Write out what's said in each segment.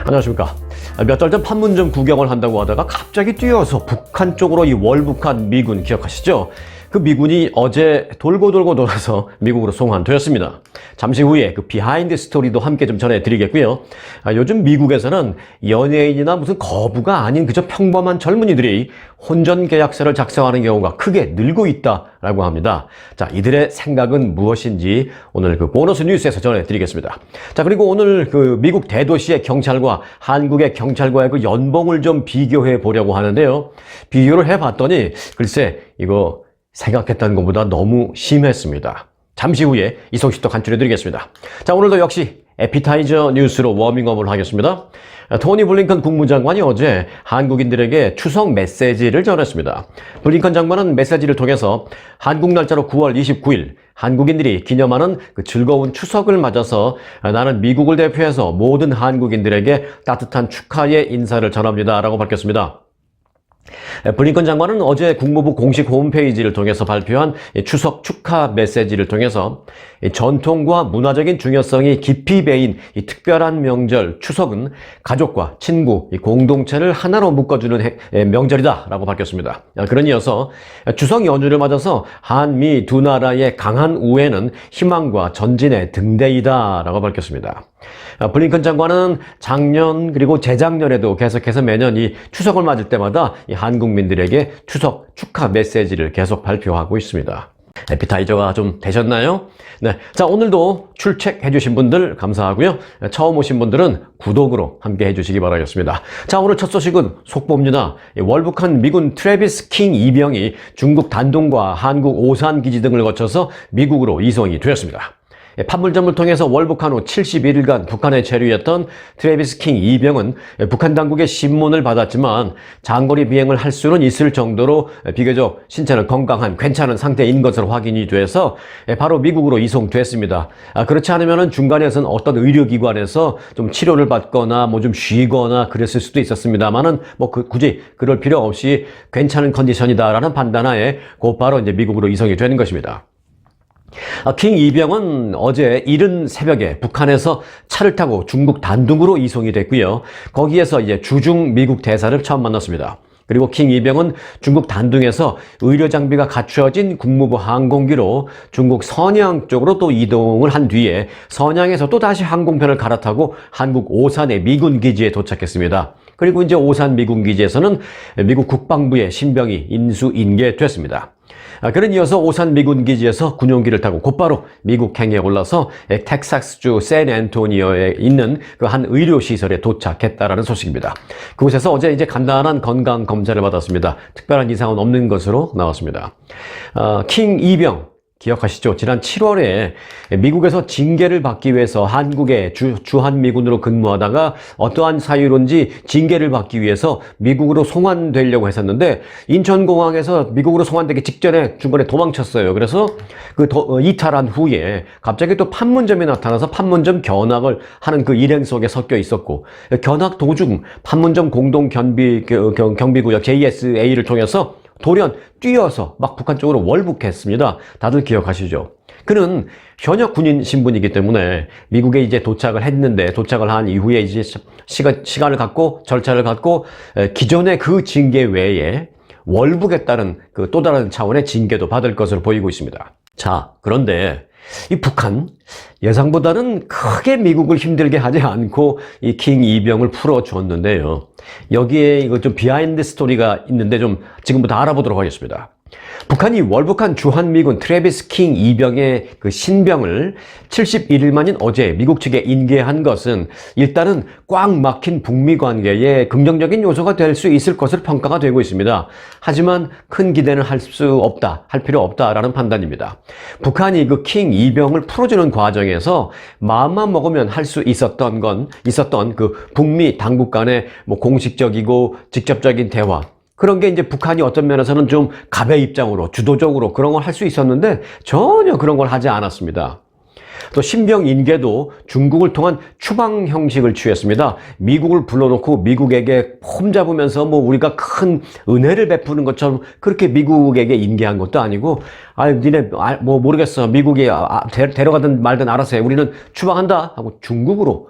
안녕하십니까. 몇 달 전 판문점 구경을 한다고 하다가 갑자기 뛰어서 북한 쪽으로 이 월북한 미군 기억하시죠? 그 미군이 어제 돌고 돌아서 미국으로 송환되었습니다. 잠시 후에 그 비하인드 스토리도 함께 좀 전해드리겠고요. 요즘 미국에서는 연예인이나 무슨 거부가 아닌 그저 평범한 젊은이들이 혼전 계약서를 작성하는 경우가 크게 늘고 있다라고 합니다. 자, 이들의 생각은 무엇인지 오늘 그 보너스 뉴스에서 전해드리겠습니다. 자, 그리고 오늘 그 미국 대도시의 경찰과 한국의 경찰과의 그 연봉을 좀 비교해 보려고 하는데요. 비교를 해봤더니 글쎄 이거 생각했던 것보다 너무 심했습니다. 잠시 후에 이 소식도 간추려드리겠습니다. 자, 오늘도 역시 에피타이저 뉴스로 워밍업을 하겠습니다. 토니 블링컨 국무장관이 어제 한국인들에게 추석 메시지를 전했습니다. 블링컨 장관은 메시지를 통해서 한국 날짜로 9월 29일 한국인들이 기념하는 그 즐거운 추석을 맞아서 나는 미국을 대표해서 모든 한국인들에게 따뜻한 축하의 인사를 전합니다 라고 밝혔습니다. 블링컨 장관은 어제 국무부 공식 홈페이지를 통해서 발표한 추석 축하 메시지를 통해서 전통과 문화적인 중요성이 깊이 배인 이 특별한 명절 추석은 가족과 친구, 공동체를 하나로 묶어주는 명절이다 라고 밝혔습니다. 그러니 이어서 추석 연휴를 맞아서 한미 두 나라의 강한 우애는 희망과 전진의 등대이다 라고 밝혔습니다. 블링컨 장관은 작년 그리고 재작년에도 계속해서 매년 이 추석을 맞을 때마다 이 한국민들에게 추석 축하 메시지를 계속 발표하고 있습니다. 에피타이저가 좀 되셨나요? 네, 자, 오늘도 출첵해 주신 분들 감사하고요. 처음 오신 분들은 구독으로 함께 해주시기 바라겠습니다. 자, 오늘 첫 소식은 속보입니다. 월북한 미군 트래비스 킹 2병이 중국 단둥과 한국 오산 기지 등을 거쳐서 미국으로 이송이 되었습니다. 판문점을 통해서 월북한 후 71일간 북한에 체류했던 트래비스 킹 2병은 북한 당국의 신문을 받았지만 장거리 비행을 할 수는 있을 정도로 비교적 신체는 건강한 괜찮은 상태인 것으로 확인이 돼서 바로 미국으로 이송됐습니다. 그렇지 않으면 중간에서는 어떤 의료기관에서 좀 치료를 받거나 뭐 좀 쉬거나 그랬을 수도 있었습니다만은 굳이 그럴 필요 없이 괜찮은 컨디션이다라는 판단하에 곧바로 이제 미국으로 이송이 되는 것입니다. 킹 2병은 어제 이른 새벽에 북한에서 차를 타고 중국 단둥으로 이송이 됐고요. 거기에서 이제 주중 미국 대사를 처음 만났습니다. 그리고 킹 2병은 중국 단둥에서 의료 장비가 갖추어진 국무부 항공기로 중국 선양 쪽으로 또 이동을 한 뒤에 선양에서 또 다시 항공편을 갈아타고 한국 오산의 미군 기지에 도착했습니다. 그리고 이제 오산 미군 기지에서는 미국 국방부의 신병이 인수인계됐습니다. 그는 이어서 오산 미군 기지에서 군용기를 타고 곧바로 미국 행에 올라서 텍사스주 샌앤토니오에 있는 그 한 의료시설에 도착했다라는 소식입니다. 그곳에서 어제 이제 간단한 건강 검사를 받았습니다. 특별한 이상은 없는 것으로 나왔습니다. 킹 2병 기억하시죠? 지난 7월에 미국에서 징계를 받기 위해서 한국의 주한미군으로 근무하다가 어떠한 사유론지 징계를 받기 위해서 미국으로 송환되려고 했었는데 인천공항에서 미국으로 송환되기 직전에 중간에 도망쳤어요. 그래서 이탈한 후에 갑자기 또 판문점에 나타나서 판문점 견학을 하는 그 일행 속에 섞여 있었고 견학 도중 판문점 공동경비구역 JSA를 통해서 돌연 뛰어서 막 북한 쪽으로 월북했습니다. 다들 기억하시죠? 그는 현역 군인 신분이기 때문에 미국에 이제 도착을 했는데 도착을 한 이후에 이제 시간을 갖고 절차를 갖고 기존의 그 징계 외에 월북에 따른 그 또 다른 차원의 징계도 받을 것으로 보이고 있습니다. 자, 그런데 이 북한 예상보다는 크게 미국을 힘들게 하지 않고 이 킹 2병을 풀어줬는데요. 여기에 이거 좀 비하인드 스토리가 있는데 좀 지금부터 알아보도록 하겠습니다. 북한이 월북한 주한미군 트래비스 킹 2병의 그 신병을 71일 만인 어제 미국 측에 인계한 것은 일단은 꽉 막힌 북미 관계에 긍정적인 요소가 될 수 있을 것으로 평가가 되고 있습니다. 하지만 큰 기대는 할 필요 없다라는 판단입니다. 북한이 그 킹 2병을 풀어주는 과정에서 마음만 먹으면 할 수 있었던 그 북미 당국 간의 뭐 공식적이고 직접적인 대화, 그런 게 이제 북한이 어떤 면에서는 좀 갑의 입장으로 주도적으로 그런 걸 할 수 있었는데 전혀 그런 걸 하지 않았습니다. 또 신병인계도 중국을 통한 추방 형식을 취했습니다. 미국을 불러놓고 미국에게 폼 잡으면서 뭐 우리가 큰 은혜를 베푸는 것처럼 그렇게 미국에게 인계한 것도 아니고, 니네 뭐 모르겠어, 미국이 데려가든 말든 알아서 해, 우리는 추방한다 하고 중국으로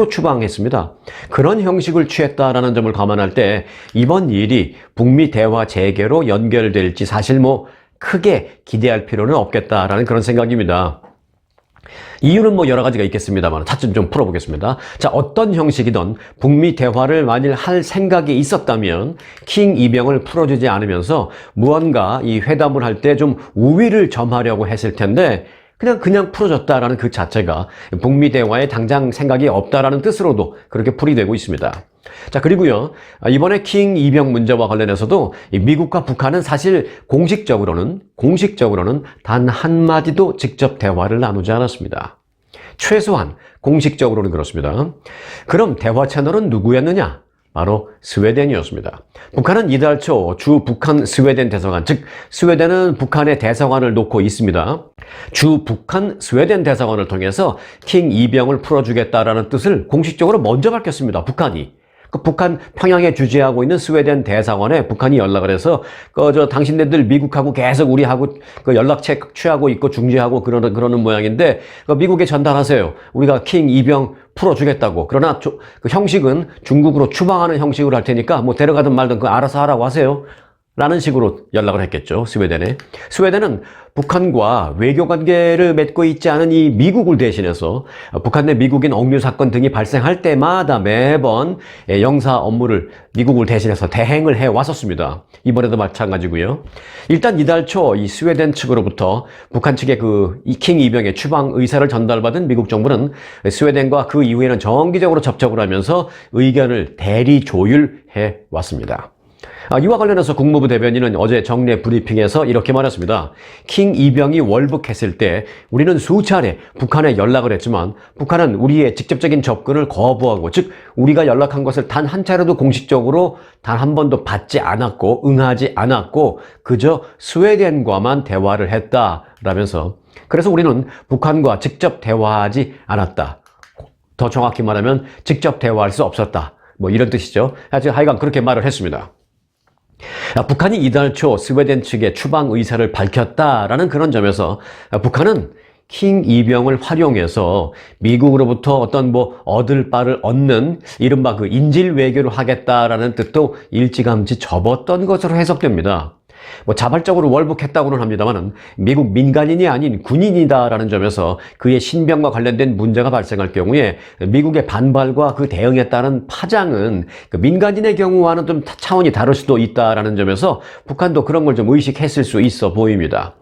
추방했습니다. 그런 형식을 취했다라는 점을 감안할 때 이번 일이 북미 대화 재개로 연결될지 사실 뭐 크게 기대할 필요는 없겠다라는 그런 생각입니다. 이유는 뭐 여러 가지가 있겠습니다만 차츰 좀 풀어보겠습니다. 자, 어떤 형식이든 북미 대화를 만일 할 생각이 있었다면 킹 이병을 풀어주지 않으면서 무언가 이 회담을 할 때 좀 우위를 점하려고 했을 텐데 그냥 풀어줬다라는 그 자체가 북미 대화에 당장 생각이 없다라는 뜻으로도 그렇게 풀이되고 있습니다. 자, 그리고요, 이번에 킹 이병 문제와 관련해서도 미국과 북한은 사실 공식적으로는 단 한마디도 직접 대화를 나누지 않았습니다. 최소한 공식적으로는 그렇습니다. 그럼 대화 채널은 누구였느냐? 바로 스웨덴이었습니다. 북한은 이달 초 주 북한 스웨덴 대사관, 즉 스웨덴은 북한의 대사관을 놓고 있습니다. 주 북한 스웨덴 대사관을 통해서 킹 이병을 풀어주겠다라는 뜻을 공식적으로 먼저 밝혔습니다. 북한이. 북한 평양에 주재하고 있는 스웨덴 대사관에 북한이 연락을 해서 당신네들 미국하고 계속 우리하고 연락처 취하고 있고 중재하고 그러는 모양인데 미국에 전달하세요. 우리가 킹 이병 풀어주겠다고. 그러나 그 형식은 중국으로 추방하는 형식으로 할 테니까 뭐 데려가든 말든 알아서 하라고 하세요. 라는 식으로 연락을 했겠죠, 스웨덴에. 스웨덴은 북한과 외교관계를 맺고 있지 않은 이 미국을 대신해서 북한 내 미국인 억류 사건 등이 발생할 때마다 매번 영사 업무를 미국을 대신해서 대행을 해 왔었습니다. 이번에도 마찬가지고요. 일단 이달 초 이 스웨덴 측으로부터 북한 측의 이 킹 이병의 추방 의사를 전달받은 미국 정부는 스웨덴과 그 이후에는 정기적으로 접촉을 하면서 의견을 대리 조율해 왔습니다. 이와 관련해서 국무부 대변인은 어제 정례 브리핑에서 이렇게 말했습니다. 킹 이병이 월북했을 때 우리는 수차례 북한에 연락을 했지만 북한은 우리의 직접적인 접근을 거부하고, 즉 우리가 연락한 것을 단 한 차례도 공식적으로 단 한 번도 받지 않았고 응하지 않았고 그저 스웨덴과만 대화를 했다라면서, 그래서 우리는 북한과 직접 대화하지 않았다. 더 정확히 말하면 직접 대화할 수 없었다. 뭐 이런 뜻이죠. 하여간 그렇게 말을 했습니다. 북한이 이달 초 스웨덴 측의 추방 의사를 밝혔다라는 그런 점에서 북한은 킹 이병을 활용해서 미국으로부터 어떤 얻을 바를 얻는 이른바 그 인질 외교를 하겠다라는 뜻도 일찌감치 접었던 것으로 해석됩니다. 자발적으로 월북했다고는 합니다만은 미국 민간인이 아닌 군인이다라는 점에서 그의 신병과 관련된 문제가 발생할 경우에 미국의 반발과 그 대응에 따른 파장은 그 민간인의 경우와는 좀 차원이 다를 수도 있다라는 점에서 북한도 그런 걸 좀 의식했을 수 있어 보입니다.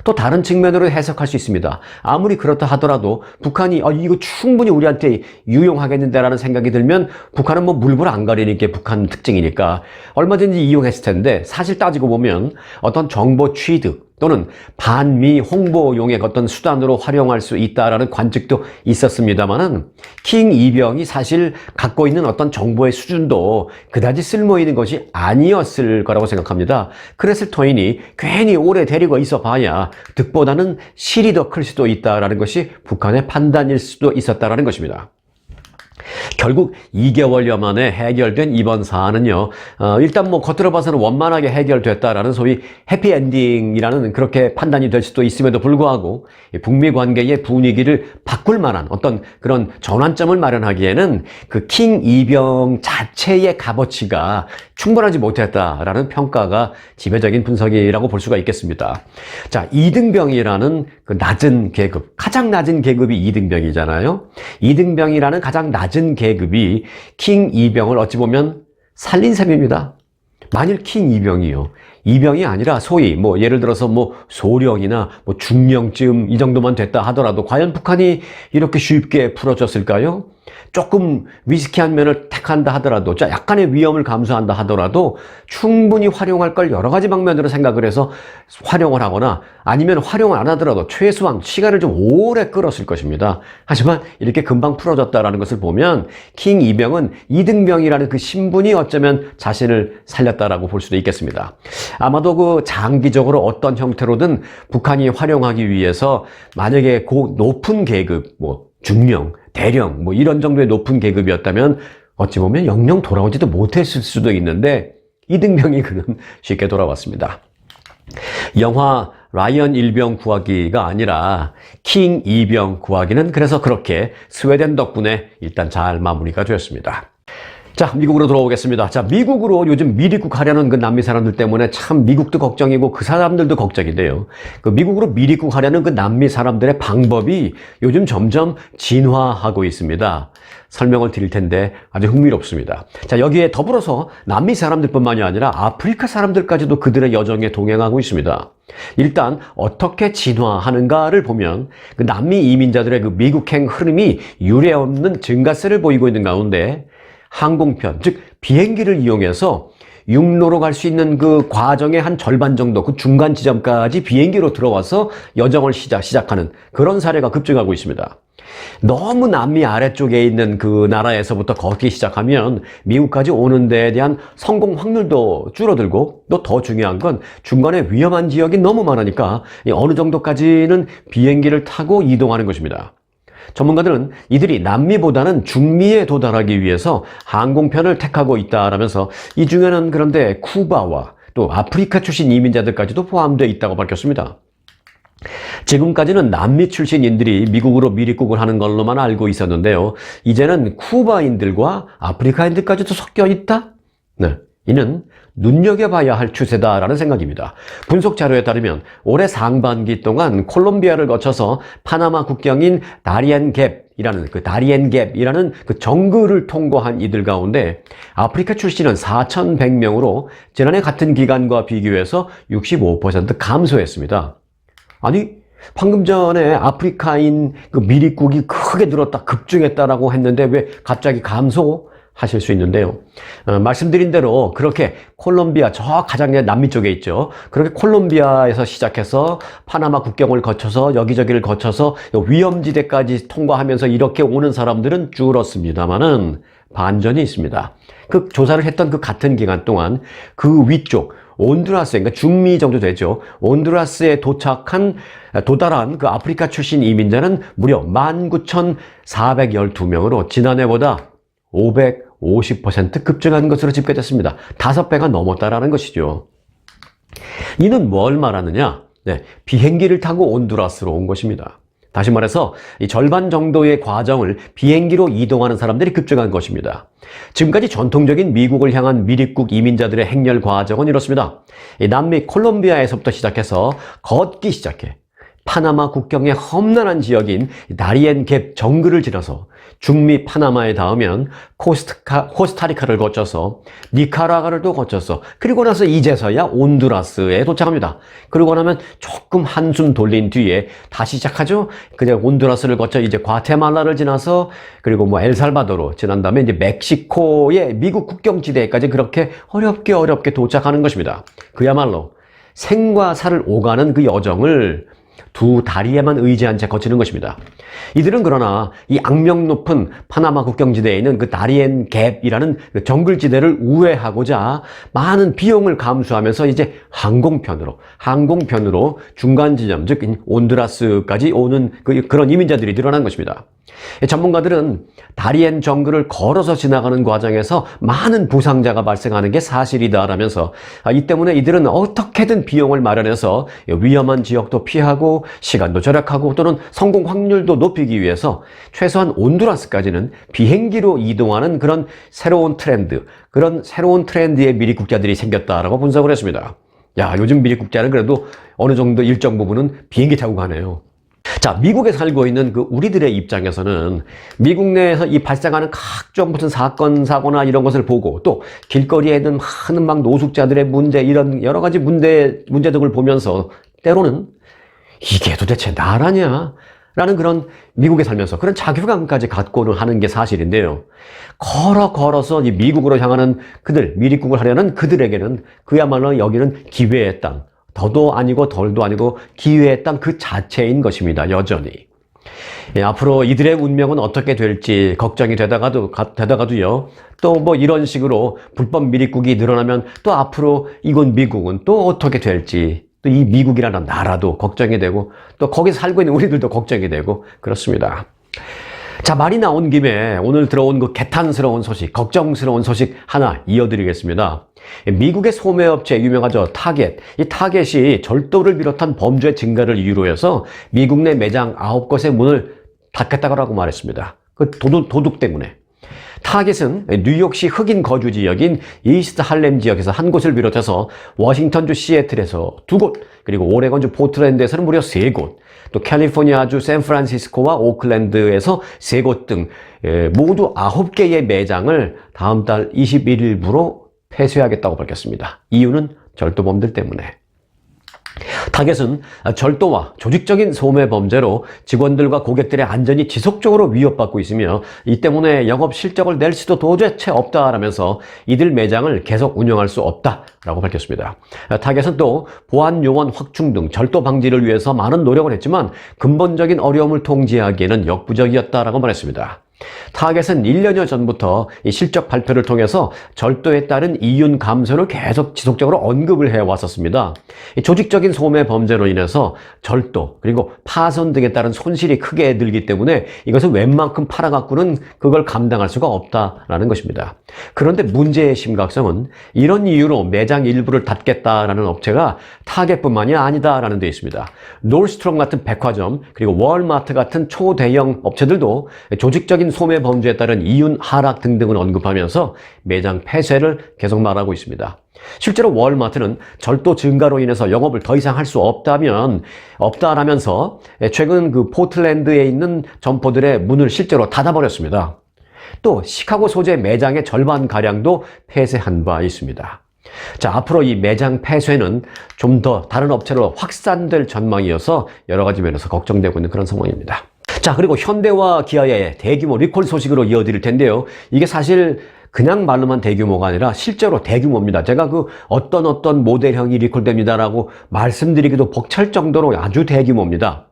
또 다른 측면으로 해석할 수 있습니다. 아무리 그렇다 하더라도 북한이 이거 충분히 우리한테 유용하겠는데라는 생각이 들면 북한은 물불 안 가리는 게 북한 특징이니까 얼마든지 이용했을 텐데, 사실 따지고 보면 어떤 정보 취득 또는 반미 홍보용의 어떤 수단으로 활용할 수 있다라는 관측도 있었습니다만은 킹 이병이 사실 갖고 있는 어떤 정보의 수준도 그다지 쓸모 있는 것이 아니었을 거라고 생각합니다. 그랬을 터이니 괜히 오래 데리고 있어 봐야 득보다는 실이 더 클 수도 있다라는 것이 북한의 판단일 수도 있었다라는 것입니다. 결국 2개월여 만에 해결된 이번 사안은요, 일단 겉으로 봐서는 원만하게 해결됐다라는 소위 해피엔딩이라는 그렇게 판단이 될 수도 있음에도 불구하고 북미 관계의 분위기를 바꿀 만한 어떤 그런 전환점을 마련하기에는 그 킹 이병 자체의 값어치가 충분하지 못했다라는 평가가 지배적인 분석이라고 볼 수가 있겠습니다. 자, 2등병이라는 그 낮은 계급, 가장 낮은 계급이 2등병이잖아요. 2등병이라는 가장 낮은 계급이 킹 이병을 어찌 보면 살린 셈입니다. 만일 킹 이병이요, 이병이 아니라 소위 예를 들어서 소령이나 중령쯤 이 정도만 됐다 하더라도 과연 북한이 이렇게 쉽게 풀어졌을까요? 조금 위스키한 면을 택한다 하더라도, 약간의 위험을 감수한다 하더라도 충분히 활용할 걸 여러 가지 방면으로 생각을 해서 활용을 하거나, 아니면 활용을 안 하더라도 최소한 시간을 좀 오래 끌었을 것입니다. 하지만 이렇게 금방 풀어졌다라는 것을 보면 킹 이병은 이등병이라는 그 신분이 어쩌면 자신을 살렸다라고 볼 수도 있겠습니다. 아마도 그 장기적으로 어떤 형태로든 북한이 활용하기 위해서 만약에 높은 계급, 중령, 대령, 이런 정도의 높은 계급이었다면 어찌 보면 영영 돌아오지도 못했을 수도 있는데, 이등병이 그는 쉽게 돌아왔습니다. 영화 라이언 1병 구하기가 아니라 킹 2병 구하기는 그래서 그렇게 스웨덴 덕분에 일단 잘 마무리가 되었습니다. 자, 미국으로 돌아오겠습니다. 자, 미국으로 요즘 미입국하려는 그 남미 사람들 때문에 참 미국도 걱정이고 그 사람들도 걱정인데요. 그 미국으로 미입국하려는 그 남미 사람들의 방법이 요즘 점점 진화하고 있습니다. 설명을 드릴 텐데 아주 흥미롭습니다. 자, 여기에 더불어서 남미 사람들뿐만이 아니라 아프리카 사람들까지도 그들의 여정에 동행하고 있습니다. 일단 어떻게 진화하는가를 보면 그 남미 이민자들의 그 미국행 흐름이 유례없는 증가세를 보이고 있는 가운데, 항공편, 즉 비행기를 이용해서 육로로 갈 수 있는 그 과정의 한 절반 정도, 그 중간 지점까지 비행기로 들어와서 여정을 시작하는 그런 사례가 급증하고 있습니다. 너무 남미 아래쪽에 있는 그 나라에서부터 걷기 시작하면 미국까지 오는 데에 대한 성공 확률도 줄어들고, 또 더 중요한 건 중간에 위험한 지역이 너무 많으니까 어느 정도까지는 비행기를 타고 이동하는 것입니다. 전문가들은 이들이 남미보다는 중미에 도달하기 위해서 항공편을 택하고 있다라면서 이 중에는 그런데 쿠바와 또 아프리카 출신 이민자들까지도 포함되어 있다고 밝혔습니다. 지금까지는 남미 출신인들이 미국으로 미입국을 하는 걸로만 알고 있었는데요. 이제는 쿠바인들과 아프리카인들까지도 섞여 있다? 네, 이는 눈여겨봐야 할 추세다라는 생각입니다. 분석 자료에 따르면 올해 상반기 동안 콜롬비아를 거쳐서 파나마 국경인 다리엔 갭이라는 그 정글을 통과한 이들 가운데 아프리카 출신은 4,100명으로 지난해 같은 기간과 비교해서 65% 감소했습니다. 아니, 방금 전에 아프리카인 그 미입국이 크게 늘었다, 급증했다라고 했는데 왜 갑자기 감소? 하실 수 있는데요. 말씀드린 대로 그렇게 콜롬비아, 저 가장 남미 쪽에 있죠. 그렇게 콜롬비아에서 시작해서 파나마 국경을 거쳐서 여기저기를 거쳐서 위험지대까지 통과하면서 이렇게 오는 사람들은 줄었습니다만은 반전이 있습니다. 그 조사를 했던 그 같은 기간 동안 그 위쪽 온두라스, 그러니까 중미 정도 되죠. 온두라스에 도달한 그 아프리카 출신 이민자는 무려 19,412명으로 지난해보다 550% 급증한 것으로 집계됐습니다. 5배가 넘었다라는 것이죠. 이는 뭘 말하느냐? 네, 비행기를 타고 온두라스로 온 것입니다. 다시 말해서 이 절반 정도의 과정을 비행기로 이동하는 사람들이 급증한 것입니다. 지금까지 전통적인 미국을 향한 미입국 이민자들의 행렬 과정은 이렇습니다. 이 남미 콜롬비아에서부터 시작해서 걷기 시작해 파나마 국경의 험난한 지역인 다리엔 갭 정글을 지나서 중미 파나마에 닿으면 코스타리카를 거쳐서 니카라과를 또 거쳐서, 그리고 나서 이제서야 온두라스에 도착합니다. 그러고 나면 조금 한숨 돌린 뒤에 다시 시작하죠. 그냥 온두라스를 거쳐 이제 과테말라를 지나서, 그리고 엘살바도로 지난 다음에 이제 멕시코의 미국 국경지대까지 그렇게 어렵게 도착하는 것입니다. 그야말로 생과 사를 오가는 그 여정을 두 다리에만 의지한 채 거치는 것입니다. 이들은 그러나 이 악명 높은 파나마 국경지대에 있는 그 다리엔 갭이라는 그 정글지대를 우회하고자 많은 비용을 감수하면서 이제 항공편으로 중간 지점, 즉 온두라스까지 오는 그런 이민자들이 늘어난 것입니다. 전문가들은 다리엔 정글을 걸어서 지나가는 과정에서 많은 부상자가 발생하는 게 사실이다라면서 이 때문에 이들은 어떻게든 비용을 마련해서 위험한 지역도 피하고 시간도 절약하고 또는 성공 확률도 높이기 위해서 최소한 온두라스까지는 비행기로 이동하는 그런 새로운 트렌드의 미입국자들이 생겼다라고 분석을 했습니다. 야, 요즘 미입국자는 그래도 어느 정도 일정 부분은 비행기 타고 가네요. 자, 미국에 살고 있는 그 우리들의 입장에서는 미국 내에서 이 발생하는 각종 무슨 사건, 사고나 이런 것을 보고, 또 길거리에 있는 많은 막 노숙자들의 문제, 이런 여러 가지 문제 등을 보면서 때로는 이게 도대체 나라냐? 라는 그런 미국에 살면서 그런 자괴감까지 갖고는 하는 게 사실인데요. 걸어서 이 미국으로 향하는 그들, 미립국을 하려는 그들에게는 그야말로 여기는 기회의 땅, 더도 아니고 덜도 아니고 기회의 땅 그 자체인 것입니다. 여전히. 예, 앞으로 이들의 운명은 어떻게 될지 걱정이 되다가도요. 또 뭐 이런 식으로 불법 미립국이 늘어나면 또 앞으로 이곳 미국은 또 어떻게 될지, 또 이 미국이라는 나라도 걱정이 되고 또 거기서 살고 있는 우리들도 걱정이 되고 그렇습니다. 자, 말이 나온 김에 오늘 들어온 그 개탄스러운 소식, 걱정스러운 소식 하나 이어드리겠습니다. 미국의 소매업체 유명하죠. 타겟. 이 타겟이 절도를 비롯한 범죄 증가를 이유로 해서 미국 내 매장 9곳의 문을 닫겠다고 말했습니다. 그 도둑 때문에. 타겟은 뉴욕시 흑인 거주 지역인 이스트 할렘 지역에서 한 곳을 비롯해서 워싱턴주 시애틀에서 2곳, 그리고 오레곤주 포트랜드에서는 무려 3곳, 또 캘리포니아주 샌프란시스코와 오클랜드에서 3곳 등 모두 9개의 매장을 다음 달 21일부로 폐쇄하겠다고 밝혔습니다. 이유는 절도범들 때문에. 타겟은 절도와 조직적인 소매 범죄로 직원들과 고객들의 안전이 지속적으로 위협받고 있으며 이 때문에 영업 실적을 낼 수도 도대체 없다라면서 이들 매장을 계속 운영할 수 없다라고 밝혔습니다. 타겟은 또 보안 요원 확충 등 절도 방지를 위해서 많은 노력을 했지만 근본적인 어려움을 통제하기에는 역부족이었다라고 말했습니다. 타겟은 1년여 전부터 이 실적 발표를 통해서 절도에 따른 이윤 감소를 계속 지속적으로 언급을 해왔었습니다. 이 조직적인 소매 범죄로 인해서 절도 그리고 파손 등에 따른 손실이 크게 들기 때문에 이것을 웬만큼 팔아갖고는 그걸 감당할 수가 없다라는 것입니다. 그런데 문제의 심각성은 이런 이유로 매장 일부를 닫겠다라는 업체가 타겟뿐만이 아니다라는 데 있습니다. 놀스트롬 같은 백화점 그리고 월마트 같은 초대형 업체들도 조직적인 소매 범죄에 따른 이윤 하락 등등을 언급하면서 매장 폐쇄를 계속 말하고 있습니다. 실제로 월마트는 절도 증가로 인해서 영업을 더 이상 할 수 없다라면서 최근 그 포틀랜드에 있는 점포들의 문을 실제로 닫아버렸습니다. 또 시카고 소재 매장의 절반가량도 폐쇄한 바 있습니다. 자, 앞으로 이 매장 폐쇄는 좀 더 다른 업체로 확산될 전망이어서 여러 가지 면에서 걱정되고 있는 그런 상황입니다. 자, 그리고 현대와 기아의 대규모 리콜 소식으로 이어드릴 텐데요. 이게 사실 그냥 말로만 대규모가 아니라 실제로 대규모입니다. 제가 그 어떤 모델형이 리콜됩니다라고 말씀드리기도 벅찰 정도로 아주 대규모입니다.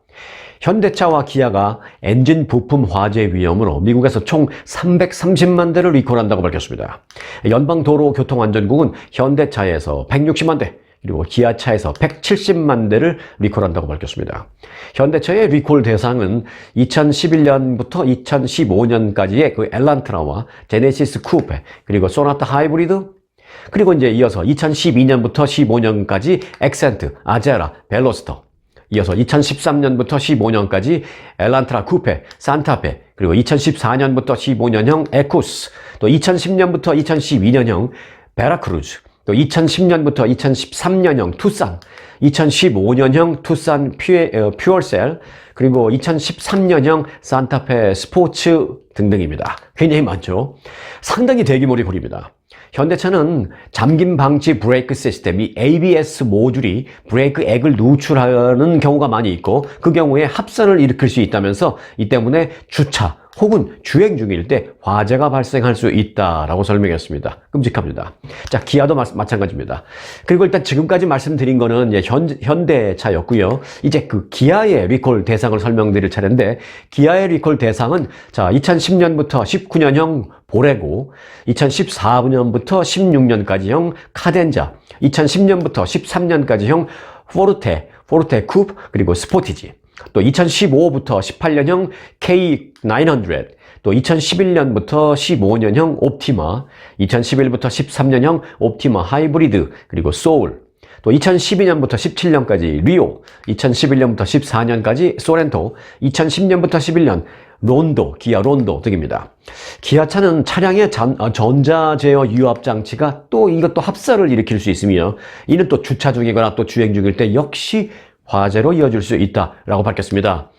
현대차와 기아가 엔진 부품 화재 위험으로 미국에서 총 330만 대를 리콜한다고 밝혔습니다. 연방도로교통안전국은 현대차에서 160만 대, 그리고 기아차에서 170만 대를 리콜한다고 밝혔습니다. 현대차의 리콜 대상은 2011년부터 2015년까지의 그 엘란트라와 제네시스 쿠페, 그리고 소나타 하이브리드, 그리고 이제 이어서 2012년부터 15년까지 엑센트, 아제라, 벨로스터, 이어서 2013년부터 15년까지 엘란트라 쿠페, 산타페, 그리고 2014년부터 15년형 에쿠스, 또 2010년부터 2012년형 베라크루즈, 또 2010년부터 2013년형 투싼, 2015년형 투싼 퓨얼셀, 그리고 2013년형 산타페 스포츠 등등입니다. 굉장히 많죠. 상당히 대규모 리콜입니다. 현대차는 잠김 방지 브레이크 시스템, 이 ABS 모듈이 브레이크 액을 누출하는 경우가 많이 있고 그 경우에 합선을 일으킬 수 있다면서 이 때문에 주차 혹은 주행 중일 때 화재가 발생할 수 있다라고 설명했습니다. 끔찍합니다. 자, 기아도 마찬가지입니다. 그리고 일단 지금까지 말씀드린 거는 현대차였고요. 이제 그 기아의 리콜 대상을 설명드릴 차례인데, 기아의 리콜 대상은 자, 2010년부터 19년형 보레고, 2014년부터 16년까지형 카덴자, 2010년부터 13년까지형 포르테 쿱, 그리고 스포티지, 또 2015부터 18년형 K900, 또 2011년부터 15년형 옵티마, 2011부터 13년형 옵티마 하이브리드, 그리고 소울, 또 2012년부터 17년까지 리오, 2011년부터 14년까지 소렌토, 2010년부터 11년 론도, 기아 론도 등입니다. 기아차는 차량의 전자제어 유압 장치가 또 이것도 합사를 일으킬 수 있으며 이는 또 주차 중이거나 또 주행 중일 때 역시 화재로 이어질 수 있다라고 밝혔습니다.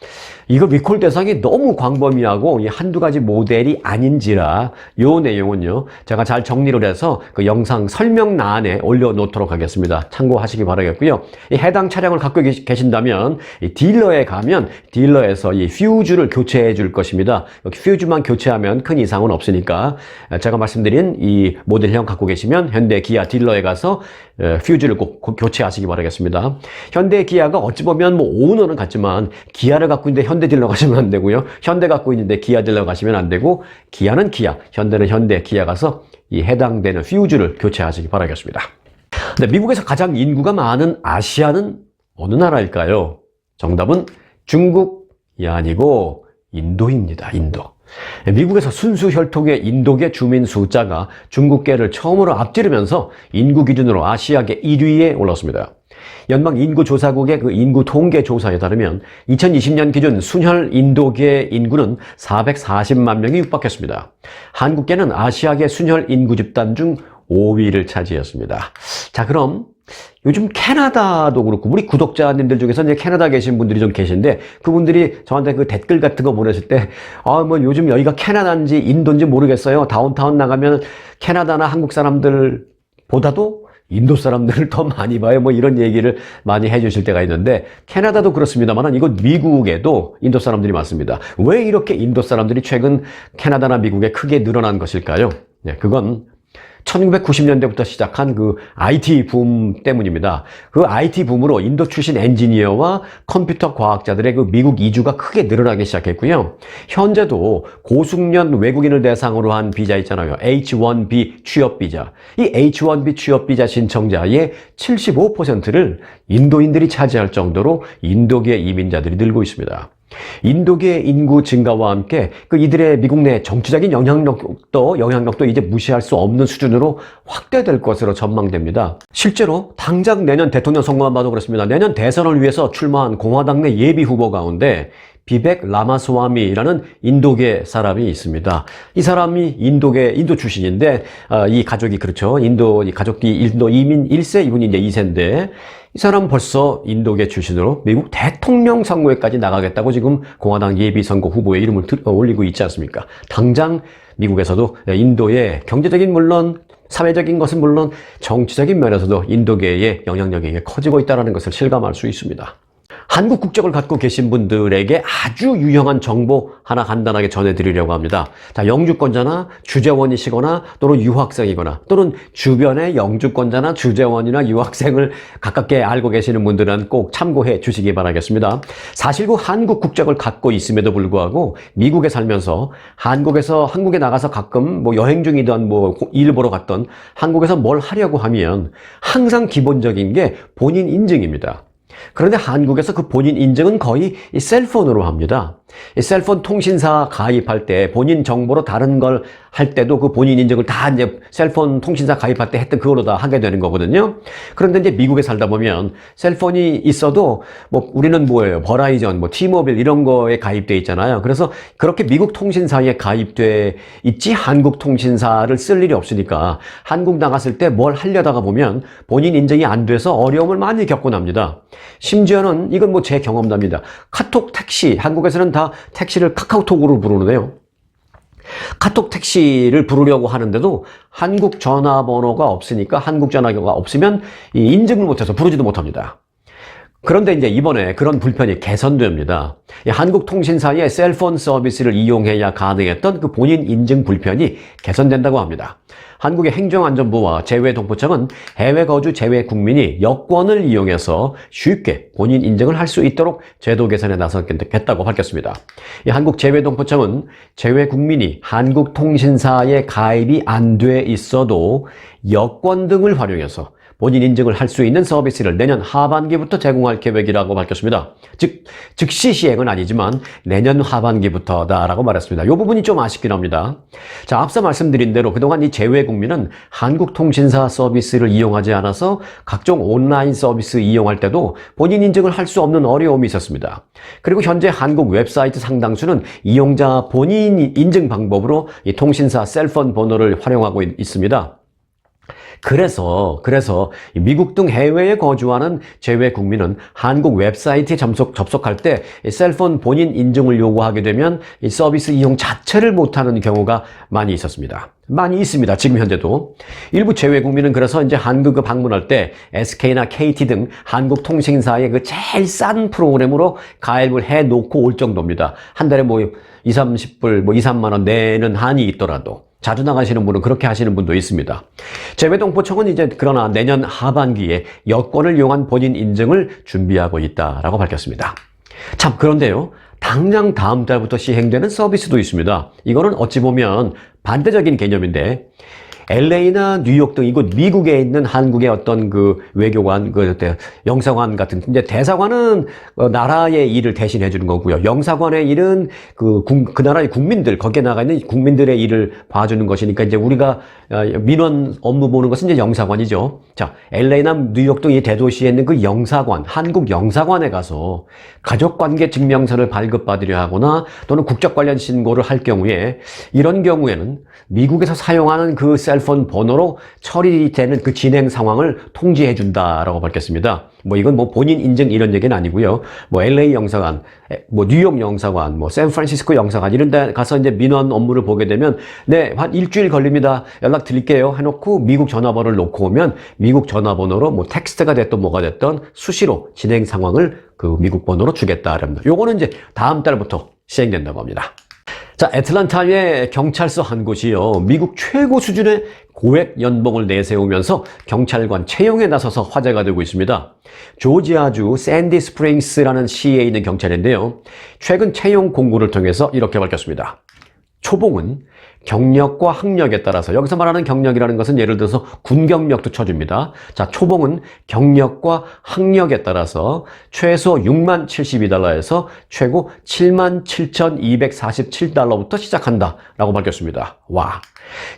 이거 리콜 대상이 너무 광범위하고 이 한두 가지 모델이 아닌지라 요 내용은요, 제가 잘 정리를 해서 그 영상 설명란에 올려놓도록 하겠습니다. 참고하시기 바라겠고요. 이 해당 차량을 갖고 계신다면 이 딜러에 가면 딜러에서 이 퓨즈를 교체해 줄 것입니다. 여기 퓨즈만 교체하면 큰 이상은 없으니까 제가 말씀드린 이 모델형 갖고 계시면 현대 기아 딜러에 가서 퓨즈를 꼭 교체하시기 바라겠습니다. 현대 기아가 어찌 보면 뭐 오너는 같지만 기아를 갖고 있는데 현대 딜러 가시면 안 되고요. 현대 갖고 있는데 기아 딜러 가시면 안 되고, 기아는 기아, 현대는 현대, 기아 가서 이 해당되는 퓨즈를 교체하시기 바라겠습니다. 근데 미국에서 가장 인구가 많은 아시아는 어느 나라일까요? 정답은 중국이 아니고 인도입니다. 인도. 미국에서 순수 혈통의 인도계 주민 숫자가 중국계를 처음으로 앞지르면서 인구 기준으로 아시아계 1위에 올랐습니다. 연방 인구조사국의 그 인구 통계 조사에 따르면 2020년 기준 순혈 인도계 인구는 440만 명이 육박했습니다. 한국계는 아시아계 순혈 인구 집단 중 5위를 차지했습니다. 자, 그럼 요즘 캐나다도 그렇고, 우리 구독자님들 중에서 이제 캐나다 계신 분들이 좀 계신데, 그분들이 저한테 그 댓글 같은 거 보내실 때, 뭐 요즘 여기가 캐나다인지 인도인지 모르겠어요. 다운타운 나가면 캐나다나 한국 사람들보다도 인도 사람들을 더 많이 봐요. 뭐 이런 얘기를 많이 해주실 때가 있는데, 캐나다도 그렇습니다만 이곳 미국에도 인도 사람들이 많습니다. 왜 이렇게 인도 사람들이 최근 캐나다나 미국에 크게 늘어난 것일까요? 네, 그건 1990년대부터 시작한 그 IT 붐 때문입니다. 그 IT 붐으로 인도 출신 엔지니어와 컴퓨터 과학자들의 그 미국 이주가 크게 늘어나기 시작했고요. 현재도 고숙련 외국인을 대상으로 한 비자 있잖아요. H-1B 취업 비자. 이 H-1B 취업 비자 신청자의 75%를 인도인들이 차지할 정도로 인도계 이민자들이 늘고 있습니다. 인도계 인구 증가와 함께 그 이들의 미국 내 정치적인 영향력도 이제 무시할 수 없는 수준으로 확대될 것으로 전망됩니다. 실제로 당장 내년 대통령 선거만 봐도 그렇습니다. 내년 대선을 위해서 출마한 공화당 내 예비 후보 가운데 비벡 라마스와미라는 인도계 사람이 있습니다. 이 사람이 인도 출신인데, 이 가족이 그렇죠. 이 가족이 인도 이민 1세, 이분이 이제 2세인데, 이 사람 벌써 인도계 출신으로 미국 대통령 선거에까지 나가겠다고 지금 공화당 예비 선거 후보의 이름을 올리고 있지 않습니까? 당장 미국에서도 인도의 경제적인 물론, 사회적인 것은 물론 정치적인 면에서도 인도계의 영향력이 커지고 있다는 것을 실감할 수 있습니다. 한국 국적을 갖고 계신 분들에게 아주 유용한 정보 하나 간단하게 전해드리려고 합니다. 자, 영주권자나 주재원이시거나 또는 유학생이거나 또는 주변에 영주권자나 주재원이나 유학생을 가깝게 알고 계시는 분들은 꼭 참고해 주시기 바라겠습니다. 사실 그 한국 국적을 갖고 있음에도 불구하고 미국에 살면서 한국에 나가서 가끔 뭐 여행 중이든 뭐 일 보러 갔던 한국에서 뭘 하려고 하면 항상 기본적인 게 본인 인증입니다. 그런데 한국에서 그 본인 인증은 거의 이 셀폰으로 합니다. 이 셀폰 통신사 가입할 때 본인 정보로 다른 걸 할 때도 그 본인 인증을 다 이제 셀폰 통신사 가입할 때 했던 그걸로 다 하게 되는 거거든요. 그런데 이제 미국에 살다 보면 셀폰이 있어도 뭐 우리는 뭐예요? 버라이전, 뭐 티모빌 이런 거에 가입돼 있잖아요. 그래서 그렇게 미국 통신사에 가입돼 있지 한국 통신사를 쓸 일이 없으니까 한국 나갔을 때 뭘 하려다가 보면 본인 인증이 안 돼서 어려움을 많이 겪곤 합니다. 심지어는 이건 뭐 제 경험담입니다. 카톡 택시, 한국에서는 다 택시를 카카오톡으로 부르는데요. 카톡 택시를 부르려고 하는데도 한국 전화번호가 없으니까, 한국 전화기가 없으면 인증을 못해서 부르지도 못합니다. 그런데 이제 이번에 그런 불편이 개선됩니다. 한국 통신사의 셀폰 서비스를 이용해야 가능했던 그 본인 인증 불편이 개선된다고 합니다. 한국의 행정안전부와 재외동포청은 해외 거주 재외 국민이 여권을 이용해서 쉽게 본인 인증을 할 수 있도록 제도 개선에 나서겠다고 밝혔습니다. 한국 재외동포청은 재외 국민이 한국 통신사에 가입이 안 돼 있어도 여권 등을 활용해서 본인 인증을 할 수 있는 서비스를 내년 하반기부터 제공할 계획이라고 밝혔습니다. 즉, 즉시 시행은 아니지만 내년 하반기부터다라고 말했습니다. 이 부분이 좀 아쉽긴 합니다. 자, 앞서 말씀드린 대로 그동안 이 재외국민은 한국 통신사 서비스를 이용하지 않아서 각종 온라인 서비스 이용할 때도 본인 인증을 할 수 없는 어려움이 있었습니다. 그리고 현재 한국 웹사이트 상당수는 이용자 본인 인증 방법으로 이 통신사 셀폰 번호를 활용하고 있습니다. 그래서 미국 등 해외에 거주하는 재외 국민은 한국 웹사이트에 접속할 때 셀폰 본인 인증을 요구하게 되면 이 서비스 이용 자체를 못하는 경우가 많이 있었습니다. 많이 있습니다. 지금 현재도. 일부 재외 국민은 그래서 이제 한국을 방문할 때 SK나 KT 등 한국 통신사의 그 제일 싼 프로그램으로 가입을 해 놓고 올 정도입니다. 한 달에 뭐 30불, 뭐 2, 3만 원 내는 한이 있더라도. 자주 나가시는 분은 그렇게 하시는 분도 있습니다. 재외동포청은 이제 그러나 내년 하반기에 여권을 이용한 본인 인증을 준비하고 있다라고 밝혔습니다. 참, 그런데요. 당장 다음 달부터 시행되는 서비스도 있습니다. 이거는 어찌 보면 반대적인 개념인데 LA나 뉴욕 등 이곳 미국에 있는 한국의 어떤 그 외교관, 영사관 같은, 이제 대사관은 나라의 일을 대신해 주는 거고요. 영사관의 일은 그 나라의 국민들, 거기에 나가 있는 국민들의 일을 봐주는 것이니까 이제 우리가 민원 업무 보는 것은 이제 영사관이죠. 자, LA나 뉴욕 등 이 대도시에 있는 그 영사관, 한국 영사관에 가서 가족관계 증명서를 발급받으려 하거나 또는 국적 관련 신고를 할 경우에 이런 경우에는 미국에서 사용하는 그 셀폰 번호로 처리되는 그 진행 상황을 통지해 준다라고 밝혔습니다. 뭐 이건 뭐 본인 인증 이런 얘기는 아니고요. 뭐 LA 영사관, 뭐 뉴욕 영사관, 뭐 샌프란시스코 영사관 이런 데 가서 이제 민원 업무를 보게 되면 네, 한 일주일 걸립니다. 연락 드릴게요. 해놓고 미국 전화번호를 놓고 오면 미국 전화번호로 뭐 텍스트가 됐든 뭐가 됐든 수시로 진행 상황을 그 미국 번호로 주겠다랍니다. 요거는 이제 다음 달부터 시행된다고 합니다. 자, 애틀랜타의 경찰서 한 곳이요. 미국 최고 수준의 고액 연봉을 내세우면서 경찰관 채용에 나서서 화제가 되고 있습니다. 조지아주 샌디 스프링스라는 시에 있는 경찰인데요. 최근 채용 공고를 통해서 이렇게 밝혔습니다. 초봉은 경력과 학력에 따라서, 여기서 말하는 경력이라는 것은 예를 들어서 군 경력도 쳐줍니다. 자, 초봉은 경력과 학력에 따라서 최소 6만 72달러에서 최고 7만 7,247달러부터 시작한다라고 밝혔습니다. 와,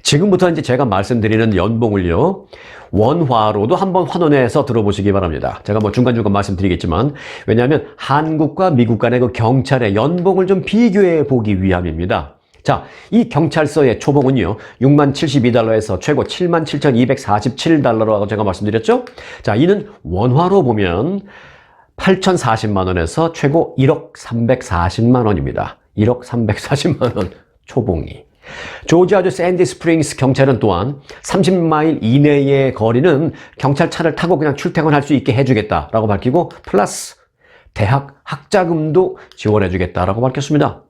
지금부터 이제 제가 말씀드리는 연봉을요, 원화로도 한번 환원해서 들어보시기 바랍니다. 제가 뭐 중간중간 말씀드리겠지만, 왜냐하면 한국과 미국 간의 그 경찰의 연봉을 좀 비교해 보기 위함입니다. 자, 이 경찰서의 초봉은요, 6만 72달러에서 최고 7만 7,247달러라고 제가 말씀드렸죠? 자, 이는 원화로 보면 8,040만 원에서 최고 1억 340만 원입니다. 1억 340만 원 초봉이. 조지아주 샌디 스프링스 경찰은 또한 30마일 이내의 거리는 경찰차를 타고 그냥 출퇴근할 수 있게 해주겠다라고 밝히고, 플러스 대학 학자금도 지원해주겠다라고 밝혔습니다.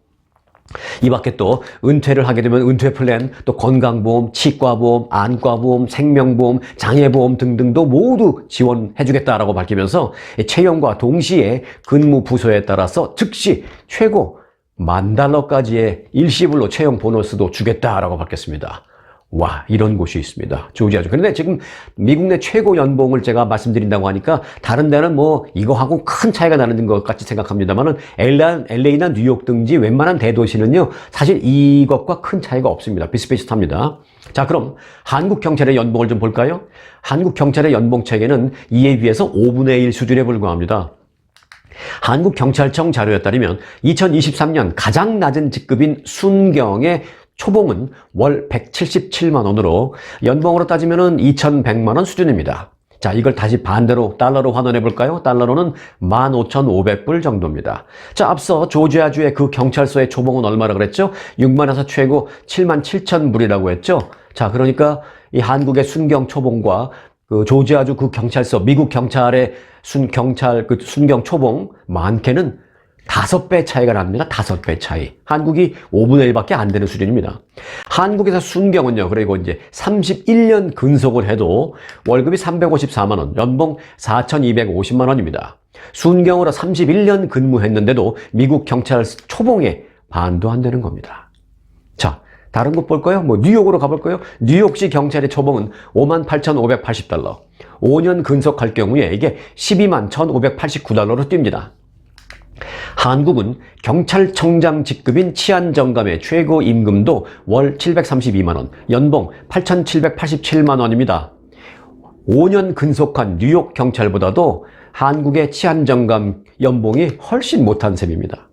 이 밖에 또 은퇴를 하게 되면 은퇴 플랜, 또 건강보험, 치과보험, 안과보험, 생명보험, 장애보험 등등도 모두 지원해주겠다라고 밝히면서 채용과 동시에 근무 부서에 따라서 즉시 최고 $10,000까지의 일시불로 채용 보너스도 주겠다라고 밝혔습니다. 와, 이런 곳이 있습니다. 조지아주. 그런데 지금 미국 내 최고 연봉을 제가 말씀드린다고 하니까 다른 데는 뭐 이거하고 큰 차이가 나는 것 같이 생각합니다만은 LA나 뉴욕 등지 웬만한 대도시는요, 사실 이것과 큰 차이가 없습니다. 비슷비슷합니다. 자, 그럼 한국 경찰의 연봉을 좀 볼까요? 한국 경찰의 연봉 체계는 이에 비해서 5분의 1 수준에 불과합니다. 한국경찰청 자료에 따르면 2023년 가장 낮은 직급인 순경의 초봉은 월 177만 원으로 연봉으로 따지면 2,100만 원 수준입니다. 자, 이걸 다시 반대로 달러로 환원해 볼까요? 달러로는 15,500불 정도입니다. 자, 앞서 조지아주의 그 경찰서의 초봉은 얼마라 그랬죠? 6만에서 최고 7만 7천 불이라고 했죠? 자, 그러니까 이 한국의 순경 초봉과 그 조지아주 그 경찰서, 미국 경찰의 순경 초봉 많게는 5배 차이가 납니다. 5배 차이. 한국이 5분의 1밖에 안 되는 수준입니다. 한국에서 순경은요, 그리고 이제 31년 근속을 해도 월급이 354만 원, 연봉 4,250만 원입니다. 순경으로 31년 근무했는데도 미국 경찰 초봉의 반도 안 되는 겁니다. 자, 다른 곳 볼까요? 뭐 뉴욕으로 가볼까요? 뉴욕시 경찰의 초봉은 58,580달러. 5년 근속할 경우에 이게 12만 1,589달러로 뜁니다. 한국은 경찰청장 직급인 치안정감의 최고 임금도 월 732만 원, 연봉 8,787만 원입니다. 5년 근속한 뉴욕 경찰보다도 한국의 치안정감 연봉이 훨씬 못한 셈입니다.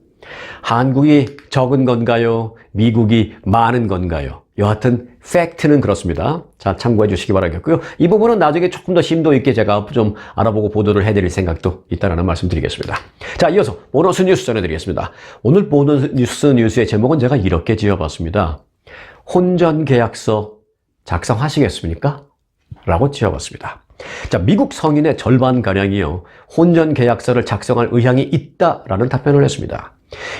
한국이 적은 건가요? 미국이 많은 건가요? 여하튼 팩트는 그렇습니다. 자, 참고해 주시기 바라겠고요. 이 부분은 나중에 조금 더 심도 있게 제가 좀 알아보고 보도를 해드릴 생각도 있다는 말씀 드리겠습니다. 자, 이어서 보너스 뉴스 전해드리겠습니다. 오늘 보너스 뉴스의 제목은 제가 이렇게 지어봤습니다. 혼전계약서 작성하시겠습니까? 라고 지어봤습니다. 자, 미국 성인의 절반가량이요, 혼전계약서를 작성할 의향이 있다라는 답변을 했습니다.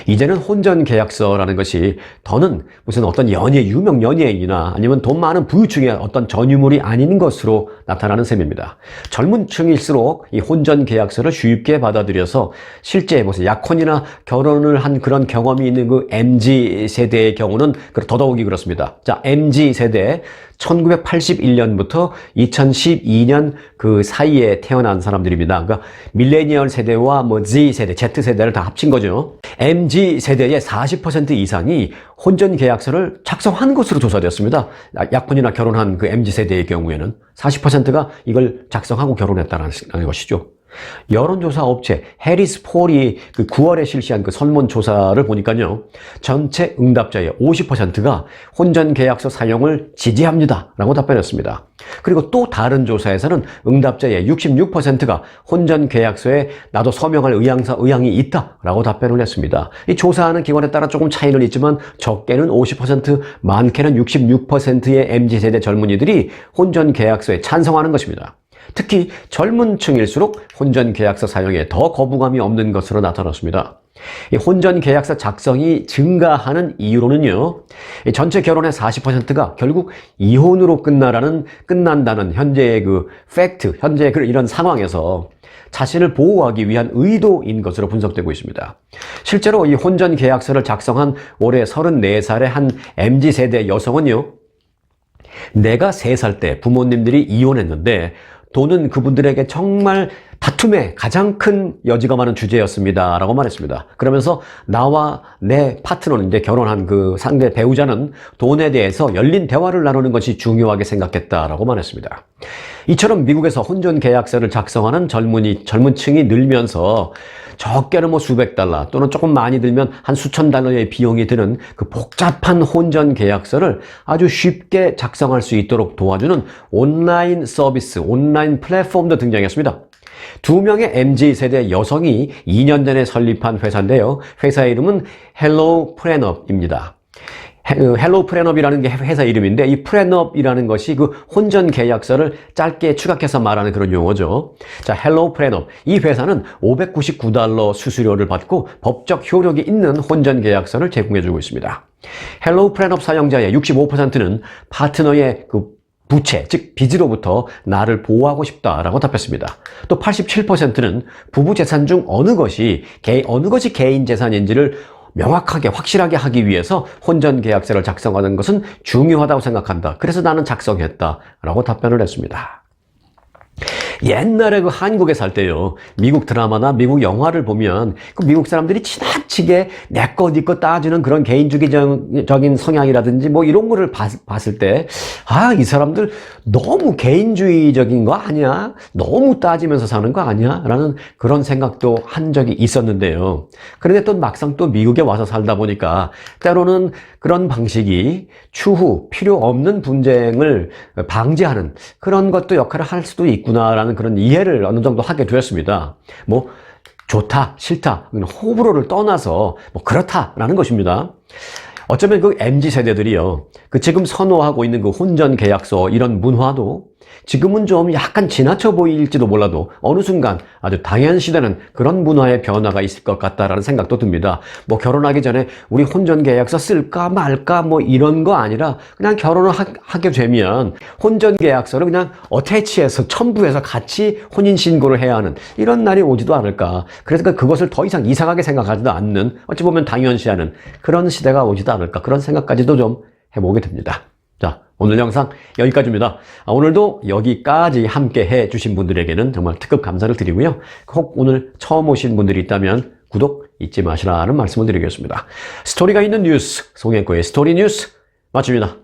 이제는 혼전계약서라는 것이 더는 무슨 어떤 유명 연예인이나 아니면 돈 많은 부유층의 어떤 전유물이 아닌 것으로 나타나는 셈입니다. 젊은 층일수록 이 혼전계약서를 쉽게 받아들여서 실제 무슨 약혼이나 결혼을 한 그런 경험이 있는 그 MZ세대의 경우는 더더욱이 그렇습니다. 자, MZ세대 1981년부터 2012년 그 사이에 태어난 사람들입니다. 그러니까 밀레니얼 세대와 뭐 Z세대, Z세대를 다 합친 거죠. MZ세대의 40% 이상이 혼전계약서를 작성한 것으로 조사되었습니다. 약혼이나 결혼한 그 MZ세대의 경우에는 40%가 이걸 작성하고 결혼했다는 것이죠. 여론조사 업체 해리스 폴이 그 9월에 실시한 그 설문조사를 보니까요, 전체 응답자의 50%가 혼전계약서 사용을 지지합니다 라고 답변했습니다. 그리고 또 다른 조사에서는 응답자의 66%가 혼전계약서에 나도 서명할 의향이 있다 라고 답변을 했습니다. 이 조사하는 기관에 따라 조금 차이는 있지만 적게는 50%, 많게는 66%의 MZ세대 젊은이들이 혼전계약서에 찬성하는 것입니다. 특히 젊은 층일수록 혼전계약서 사용에 더 거부감이 없는 것으로 나타났습니다. 이 혼전계약서 작성이 증가하는 이유로는요, 전체 결혼의 40%가 결국 이혼으로 끝난다는 현재의 그 팩트, 현재의 이런 상황에서 자신을 보호하기 위한 의도인 것으로 분석되고 있습니다. 실제로 이 혼전계약서를 작성한 올해 34살의 한 MZ세대 여성은요, 내가 3살 때 부모님들이 이혼했는데 돈은 그분들에게 정말 다툼의 가장 큰 여지가 많은 주제였습니다 라고 말했습니다. 그러면서 나와 내 파트너는, 이제 결혼한 그 상대 배우자는 돈에 대해서 열린 대화를 나누는 것이 중요하게 생각했다라고 말했습니다. 이처럼 미국에서 혼전계약서를 작성하는 젊은 층이 늘면서 적게는 뭐 수백 달러 또는 조금 많이 들면 한 수천 달러의 비용이 드는 그 복잡한 혼전계약서를 아주 쉽게 작성할 수 있도록 도와주는 온라인 서비스, 온라인 플랫폼도 등장했습니다. 2명의 MZ세대 여성이 2년 전에 설립한 회사인데요. 회사 이름은 헬로프렌업입니다. 헬로프렌업이라는 게 회사 이름인데, 이 프렌업이라는 것이 그 혼전계약서를 짧게 축약해서 말하는 그런 용어죠. 자, 헬로프렌업. 이 회사는 $599 수수료를 받고 법적 효력이 있는 혼전계약서를 제공해주고 있습니다. 헬로프렌업 사용자의 65%는 파트너의 그 부채, 즉 빚으로부터 나를 보호하고 싶다라고 답했습니다. 또 87%는 부부 재산 중 어느 것이 개인 재산인지를 명확하게 확실하게 하기 위해서 혼전계약서를 작성하는 것은 중요하다고 생각한다. 그래서 나는 작성했다라고 답변을 했습니다. 옛날에 그 한국에 살 때요, 미국 드라마나 미국 영화를 보면 그 미국 사람들이 지나치게 내 것, 네 것 따지는 그런 개인주의적인 성향이라든지 뭐 이런 거를 봤을 때, 아, 이 사람들 너무 개인주의적인 거 아니야? 너무 따지면서 사는 거 아니야? 라는 그런 생각도 한 적이 있었는데요. 그런데 또 막상 또 미국에 와서 살다 보니까 때로는 그런 방식이 추후 필요 없는 분쟁을 방지하는 그런 것도 역할을 할 수도 있구나라는 그런 이해를 어느 정도 하게 되었습니다. 뭐 좋다, 싫다, 호불호를 떠나서 뭐 그렇다라는 것입니다. 어쩌면 그 MZ세대들이요, 그 지금 선호하고 있는 그 혼전계약서 이런 문화도 지금은 좀 약간 지나쳐 보일지도 몰라도 어느 순간 아주 당연시되는 그런 문화의 변화가 있을 것 같다라는 생각도 듭니다. 뭐 결혼하기 전에 우리 혼전계약서 쓸까 말까 뭐 이런 거 아니라 그냥 결혼을 하게 되면 혼전계약서를 그냥 어태치해서 첨부해서 같이 혼인신고를 해야 하는 이런 날이 오지도 않을까. 그래서 그것을 더 이상 이상하게 생각하지도 않는, 어찌 보면 당연시하는 그런 시대가 오지도 않을까, 그런 생각까지도 좀 해보게 됩니다. 자, 오늘 영상 여기까지입니다. 오늘도 여기까지 함께 해주신 분들에게는 정말 특급 감사를 드리고요. 혹 오늘 처음 오신 분들이 있다면 구독 잊지 마시라는 말씀을 드리겠습니다. 스토리가 있는 뉴스, 송혜코의 스토리 뉴스 마칩니다.